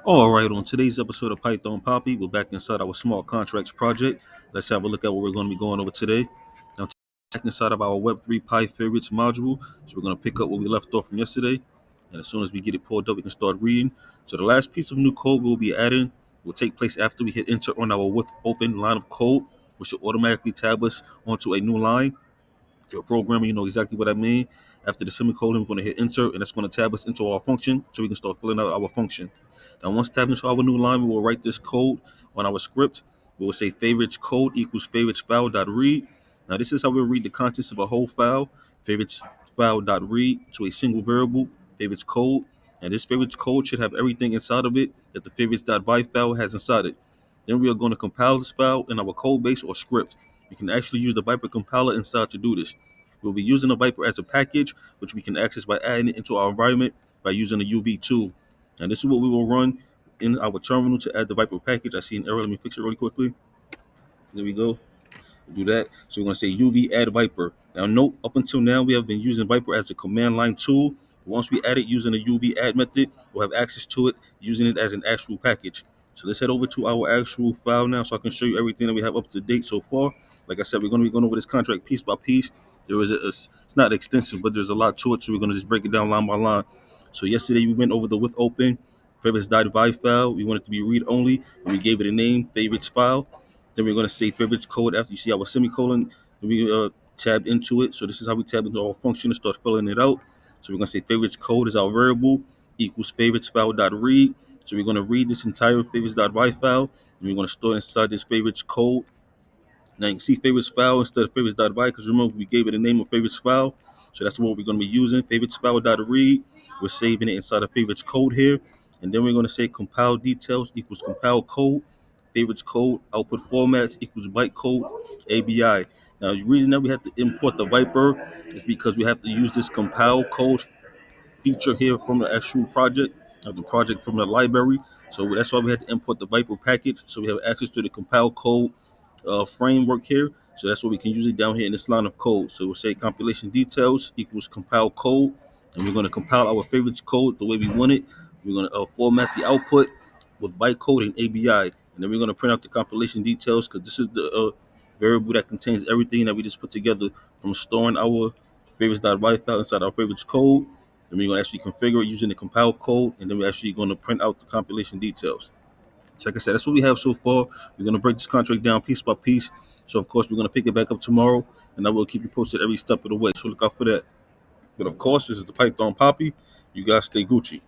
All right, on today's episode of Python Papi, we're back inside our smart contracts project. Let's have a look at what we're going to be going over today. Now, back inside of our Web3Py favorites module, so we're going to pick up where we left off from yesterday. And as soon as we get it pulled up, we can start reading. So the last piece of new code we'll be adding will take place after we hit enter on our with open line of code, which will automatically tab us onto a new line. If you're a programmer, you know exactly what I mean. After the semicolon, we're going to hit enter, and that's going to tab us into our function so we can start filling out our function. Now, once tabbed into our new line, we will write this code on our script. We will say favorites code equals favorites file dot read. Now, this is how we'll read the contents of a whole file, favorites file dot read to a single variable, favorites code. And this favorites code should have everything inside of it that the favorites.py file has inside it. Then we are going to compile this file in our code base or script. You can actually use the Viper compiler inside to do this. We'll be using the Viper as a package, which we can access by adding it into our environment by using the UV tool. And this is what we will run in our terminal to add the Viper package. I see an error. Let me fix it really quickly. There we go. Do that. So we're going to say UV add Viper. Now note, up until now, we have been using Viper as a command line tool. Once we add it using the UV add method, we'll have access to it using it as an actual package. So let's head over to our actual file now so I can show you everything that we have up to date so far. Like I said, we're going to be going over this contract piece by piece. There is it's not extensive, but there's a lot to it. So we're going to just break it down line by line. So yesterday we went over the with open favorites.py file. We want it to be read only, and we gave it a name, favorites file. Then we're going to say favorites code after you see our semicolon. Then we tabbed into it. So this is how we tab into our function and start filling it out. So we're going to say favorites code is our variable equals favorites file dot read. So we're going to read this entire favorites.py file, and we're going to store it inside this favorites code. Now you can see favorites file instead of favorites.py because remember we gave it a name of favorites file. So that's what we're going to be using, favorites file dot read. We're saving it inside of favorites code here. And then we're going to say compile details equals compile code, favorites code, output formats equals bytecode, ABI. Now the reason that we have to import the Viper is because we have to use this compile code feature here from the actual project, the project from the library. So that's why we had to import the Viper package. So we have access to the compile code framework here. So that's what we can use it down here in this line of code. So we'll say compilation details equals compile code, and we're going to compile our favorites code the way we want it. We're going to format the output with bytecode and ABI, and then we're going to print out the compilation details because this is the variable that contains everything that we just put together from storing our favorites.py file inside our favorites code. Then we're going to actually configure it using the compile code, and then we're actually going to print out the compilation details. So like I said, that's what we have so far. We're going to break this contract down piece by piece. So, of course, we're going to pick it back up tomorrow, and I will keep you posted every step of the way. So look out for that. But, of course, this is the Python Papi. You guys stay Gucci.